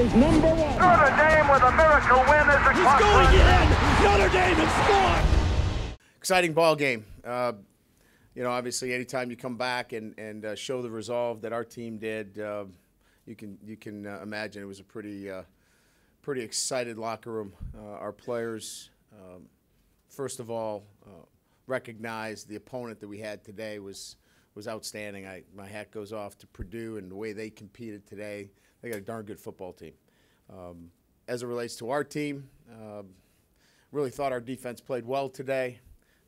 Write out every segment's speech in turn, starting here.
is number 1. Notre Dame with a miracle win as the clock Going runs. in. Notre Dame has scored. Exciting ball game. You know, obviously, anytime you come back and show the resolve that our team did, you can imagine it was a pretty excited locker room. Our players, first of all, recognized the opponent that we had today was outstanding. My hat goes off to Purdue and the way they competed today. They got a darn good football team. As it relates to our team, really thought our defense played well today.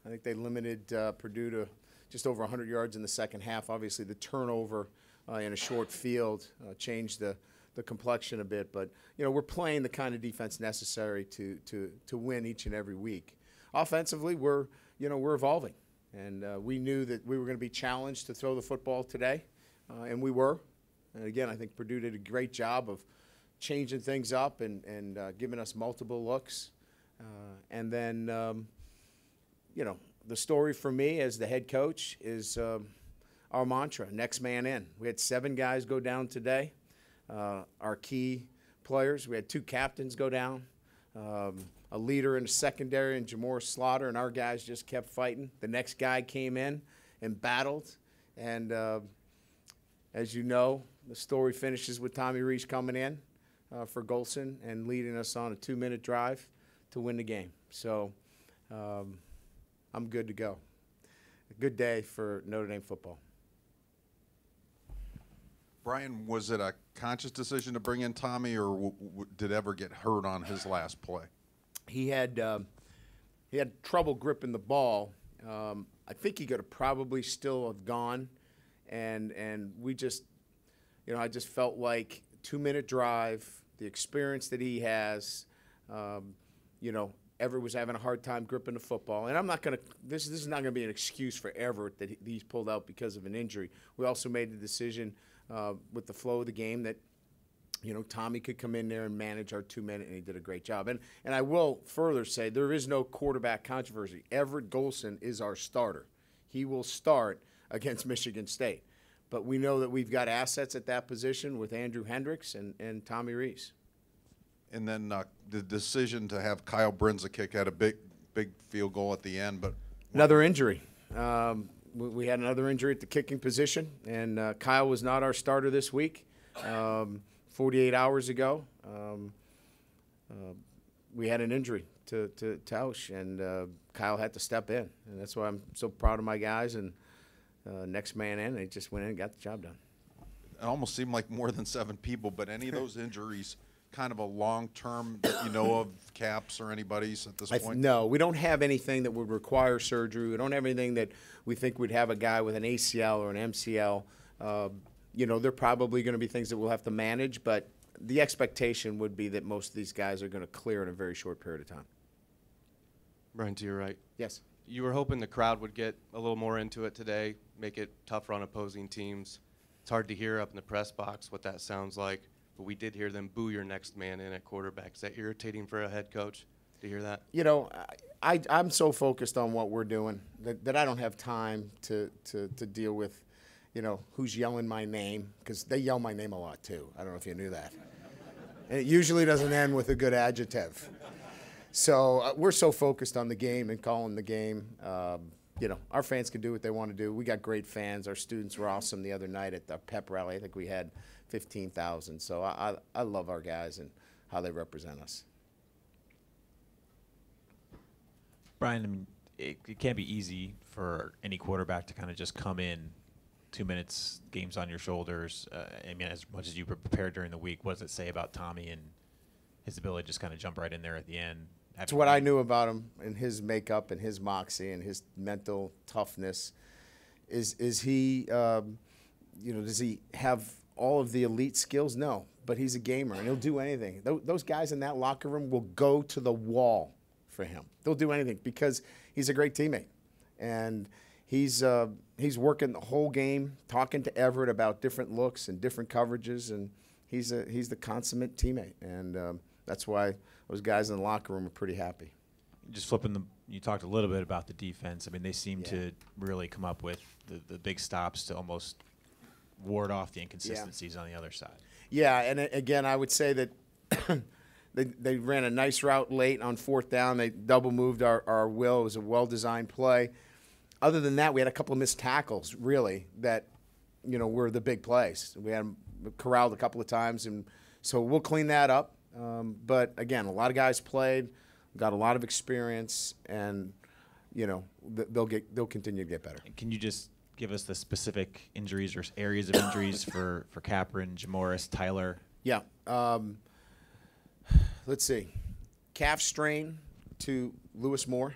I think they limited Purdue to just over 100 yards in the second half. Obviously, the turnover in a short field changed the complexion a bit. But, you know, we're playing the kind of defense necessary to win each and every week. Offensively, we're evolving. And we knew that we were going to be challenged to throw the football today, and we were. And, again, I think Purdue did a great job of changing things up and giving us multiple looks. And then, you know, the story for me as the head coach is our mantra, next man in. We had 7 guys go down today. Our key players, we had 2 captains go down, a leader in the secondary, and Jamor Slaughter, and our guys just kept fighting. The next guy came in and battled. And as you know, the story finishes with Tommy Rees coming in for Golson and leading us on a 2-minute drive to win the game. So I'm good to go. A good day for Notre Dame football. Brian, was it a conscious decision to bring in Tommy, or did ever get hurt on his last play? He had trouble gripping the ball. I think he could have probably still have gone, and we just, you know, I just felt like 2-minute drive, the experience that he has, you know, Everett was having a hard time gripping the football. And I'm not going to – this is not going to be an excuse for Everett that he's pulled out because of an injury. We also made the decision with the flow of the game that, you know, Tommy could come in there and manage our 2-minute, and he did a great job. And I will further say there is no quarterback controversy. Everett Golson is our starter. He will start against Michigan State. But we know that we've got assets at that position with Andrew Hendricks and Tommy Rees. And then the decision to have Kyle Brinza kick had a big field goal at the end. But another injury. We had another injury at the kicking position, and Kyle was not our starter this week. 48 hours ago, we had an injury to Tausch, and Kyle had to step in. And that's why I'm so proud of my guys. And next man in, they just went in and got the job done. It almost seemed like more than 7 people, but any of those injuries kind of a long-term that you know of, Caps or anybody's at this point? No, we don't have anything that would require surgery. We don't have anything that we think would have a guy with an ACL or an MCL. You know, there are probably going to be things that we'll have to manage, but the expectation would be that most of these guys are going to clear in a very short period of time. Brian, to your right. Yes. You were hoping the crowd would get a little more into it today, make it tougher on opposing teams. It's hard to hear up in the press box what that sounds like. But we did hear them boo your next man in at quarterback. Is that irritating for a head coach to hear that? You know, I'm so focused on what we're doing that I don't have time to deal with, you know, who's yelling my name, because they yell my name a lot too. I don't know if you knew that. And it usually doesn't end with a good adjective. So we're so focused on the game and calling the game. You know, our fans can do what they want to do. We got great fans. Our students were awesome the other night at the pep rally. I think we had 15,000. So I love our guys and how they represent us. Brian, I mean, it can't be easy for any quarterback to kind of just come in 2 minutes, games on your shoulders. I mean, as much as you were prepared during the week, what does it say about Tommy and his ability to just kind of jump right in there at the end? That's what I knew about him and his makeup and his moxie and his mental toughness. Is he, you know, does he have all of the elite skills? No, but he's a gamer and he'll do anything. Those guys in that locker room will go to the wall for him. They'll do anything because he's a great teammate, and he's working the whole game, talking to Everett about different looks and different coverages, and he's the consummate teammate, and that's why those guys in the locker room are pretty happy. Just flipping you talked a little bit about the defense. I mean, they seem to really come up with the big stops to almost ward off the inconsistencies on the other side. Yeah, and again, I would say that they ran a nice route late on 4th down. They double moved our will. It was a well-designed play. Other than that, we had a couple of missed tackles, really, that, were the big plays. We had them corralled a couple of times, and so we'll clean that up. But, again, a lot of guys played, got a lot of experience, and, they'll continue to get better. Can you just give us the specific injuries or areas of injuries for Capron, Jamoris, Tyler? Yeah. Let's see. Calf strain to Lewis Moore.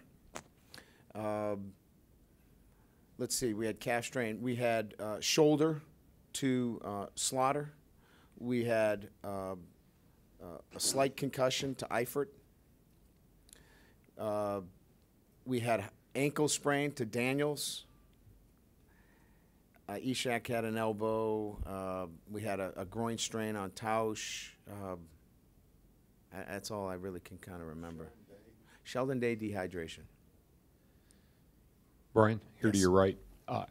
Let's see. We had calf strain. We had shoulder to Slaughter. We had a slight concussion to Eifert. We had ankle sprain to Daniels. Ishak had an elbow. We had a groin strain on Tausch. That's all I really can kind of remember. Sheldon Day dehydration. Brian, here to your right.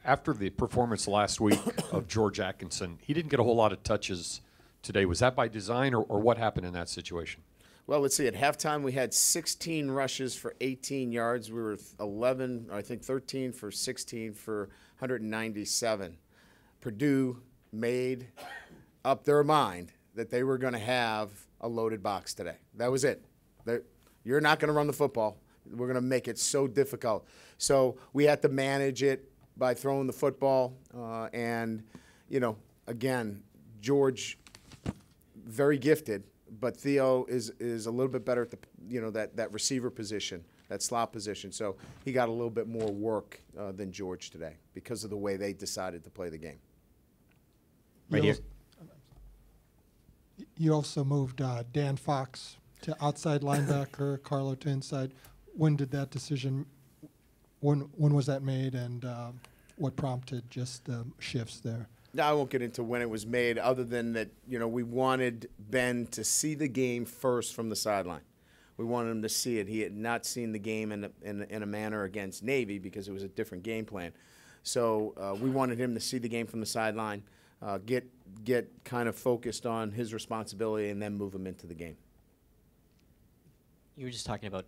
After the performance last week of George Atkinson, he didn't get a whole lot of touches today. Was that by design, or what happened in that situation? Well, let's see. At halftime, we had 16 rushes for 18 yards. We were 13 for 16 for 197. Purdue made up their mind that they were going to have a loaded box today. That was it. You're not going to run the football. We're going to make it so difficult. So we had to manage it by throwing the football. And, again, George, very gifted, but Theo is a little bit better at the, that receiver position, that slot position. So he got a little bit more work than George today because of the way they decided to play the game. Right here. You also moved Dan Fox to outside linebacker, Carlo to inside. When did that decision? When was that made, and what prompted just the shifts there? No, I won't get into when it was made, other than that, we wanted Ben to see the game first from the sideline. We wanted him to see it. He had not seen the game in a manner against Navy because it was a different game plan. So we wanted him to see the game from the sideline, get kind of focused on his responsibility, and then move him into the game. You were just talking about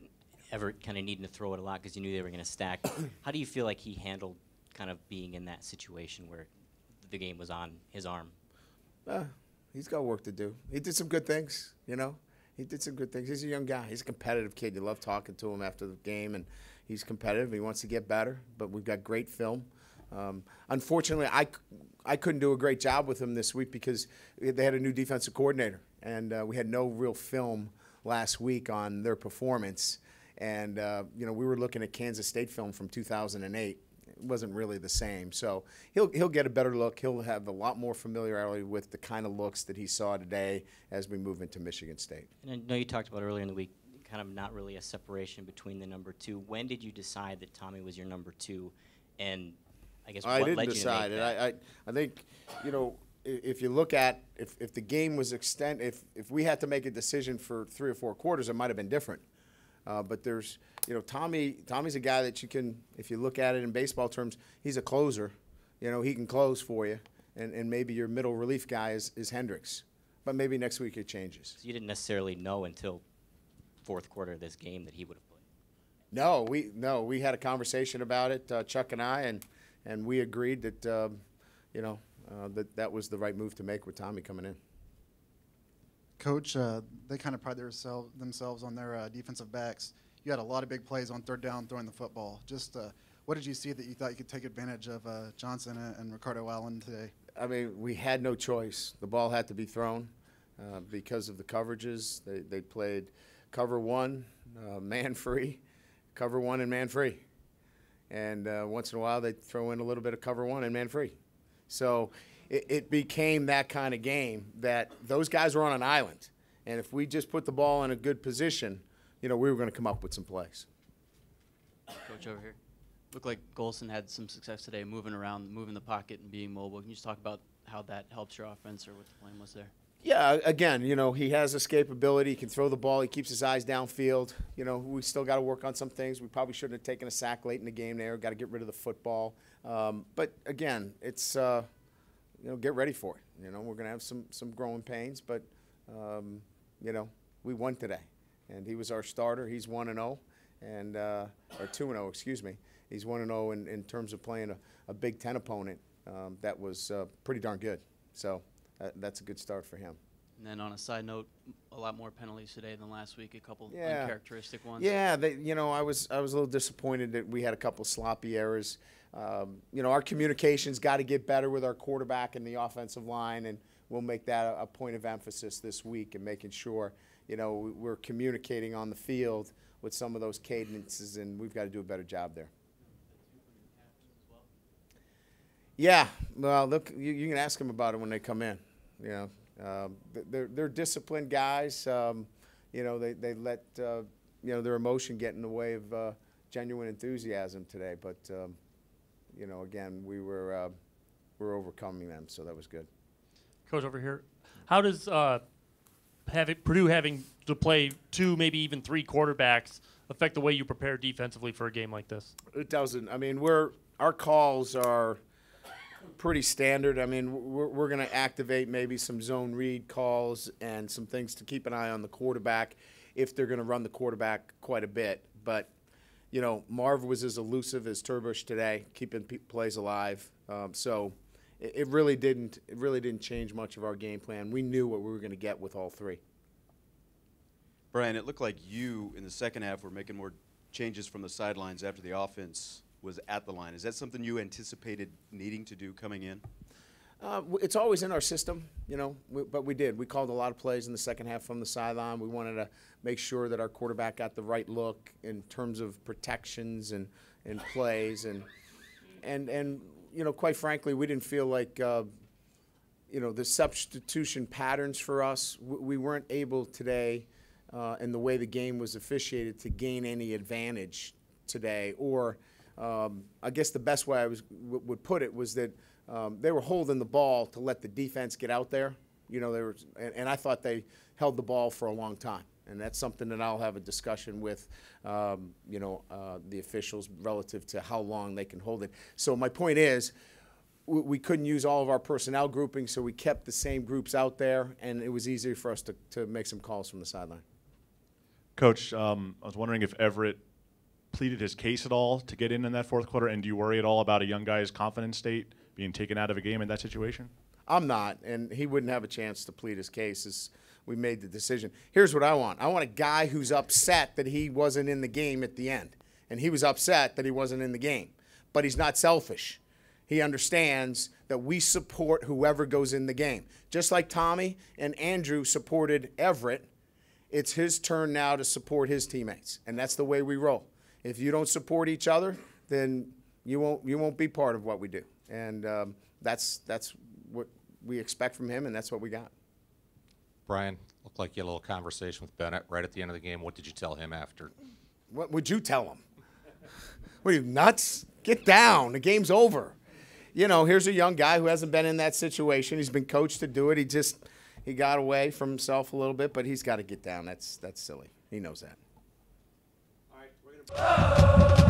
Everett kind of needing to throw it a lot because you knew they were going to stack. How do you feel like he handled kind of being in that situation where the game was on his arm? He's got work to do. He did some good things, He did some good things. He's a young guy. He's a competitive kid. You love talking to him after the game, and he's competitive. He wants to get better, but we've got great film. Unfortunately, I couldn't do a great job with him this week because they had a new defensive coordinator, and we had no real film last week on their performance. And, we were looking at Kansas State film from 2008. It wasn't really the same. So he'll get a better look. He'll have a lot more familiarity with the kind of looks that he saw today as we move into Michigan State. And I know you talked about earlier in the week, kind of not really a separation between the number two. When did you decide that Tommy was your number two? And I guess what led you to make that? I think, if you look at if the game was if we had to make a decision for 3 or 4 quarters, it might have been different. But there's, Tommy's a guy that you can, if you look at it in baseball terms, he's a closer. He can close for you, and maybe your middle relief guy is Hendricks. But maybe next week it changes. So you didn't necessarily know until fourth quarter of this game that he would have played? No, we had a conversation about it, Chuck and I, and we agreed that, that was the right move to make with Tommy coming in. Coach, they kind of pride themselves on their defensive backs. You had a lot of big plays on third down throwing the football. Just what did you see that you thought you could take advantage of Johnson and Ricardo Allen today? I mean, we had no choice. The ball had to be thrown because of the coverages. They played cover one, man free, cover one and man free. And once in a while they'd throw in a little bit of cover one and man free. So it became that kind of game that those guys were on an island. And if we just put the ball in a good position, we were going to come up with some plays. Coach, over here. Looked like Golson had some success today moving around, moving the pocket and being mobile. Can you just talk about how that helps your offense or what the plan was there? Yeah, again, he has escapability. He can throw the ball. He keeps his eyes downfield. We still got to work on some things. We probably shouldn't have taken a sack late in the game there. Got to get rid of the football. But, again, it's, get ready for it. We're going to have some growing pains. But, we won today. And he was our starter. He's 1-0, and or 2-0, excuse me. He's 1-0 in terms of playing a Big Ten opponent that was pretty darn good. So that's a good start for him. And then on a side note, a lot more penalties today than last week. A couple uncharacteristic ones. Yeah, I was a little disappointed that we had a couple sloppy errors. Our communication's got to get better with our quarterback and the offensive line, and we'll make that a point of emphasis this week and making sure we're communicating on the field with some of those cadences, and we've got to do a better job there. Yeah, well, look, you can ask them about it when they come in. They're disciplined guys. They let their emotion get in the way of genuine enthusiasm today. But again, we're overcoming them, so that was good. Coach, over here, how does Purdue having to play 2, maybe even 3 quarterbacks affect the way you prepare defensively for a game like this? It doesn't. I mean, our calls are pretty standard. I mean, we're going to activate maybe some zone read calls and some things to keep an eye on the quarterback if they're going to run the quarterback quite a bit. But, Marv was as elusive as Turbush today, keeping plays alive. So it really didn't change much of our game plan. We knew what we were going to get with all 3. Brian, it looked like you in the second half were making more changes from the sidelines after the offense was at the line. Is that something you anticipated needing to do coming in? It's always in our system, but we did. We called a lot of plays in the second half from the sideline. We wanted to make sure that our quarterback got the right look in terms of protections and plays. And quite frankly, we didn't feel like, the substitution patterns for us, we weren't able today, in the way the game was officiated, to gain any advantage today. Or I guess the best way I would put it was that they were holding the ball to let the defense get out there. And I thought they held the ball for a long time. And that's something that I'll have a discussion with, the officials relative to how long they can hold it. So my point is, we couldn't use all of our personnel grouping, so we kept the same groups out there, and it was easier for us to make some calls from the sideline. Coach, I was wondering if Everett pleaded his case at all to get in that fourth quarter, and do you worry at all about a young guy's confidence state being taken out of a game in that situation? I'm not, and he wouldn't have a chance to plead his case as we made the decision. Here's what I want. I want a guy who's upset that he wasn't in the game at the end, and he was upset that he wasn't in the game, but he's not selfish. He understands that we support whoever goes in the game. Just like Tommy and Andrew supported Everett, it's his turn now to support his teammates, and that's the way we roll. If you don't support each other, then you won't be part of what we do, and that's what we expect from him, and that's what we got. Brian, looked like you had a little conversation with Bennett right at the end of the game. What did you tell him after? What would you tell him? What are you, nuts? Get down. The game's over. Here's a young guy who hasn't been in that situation. He's been coached to do it. He got away from himself a little bit, but he's got to get down. That's silly. He knows that. All right, we're gonna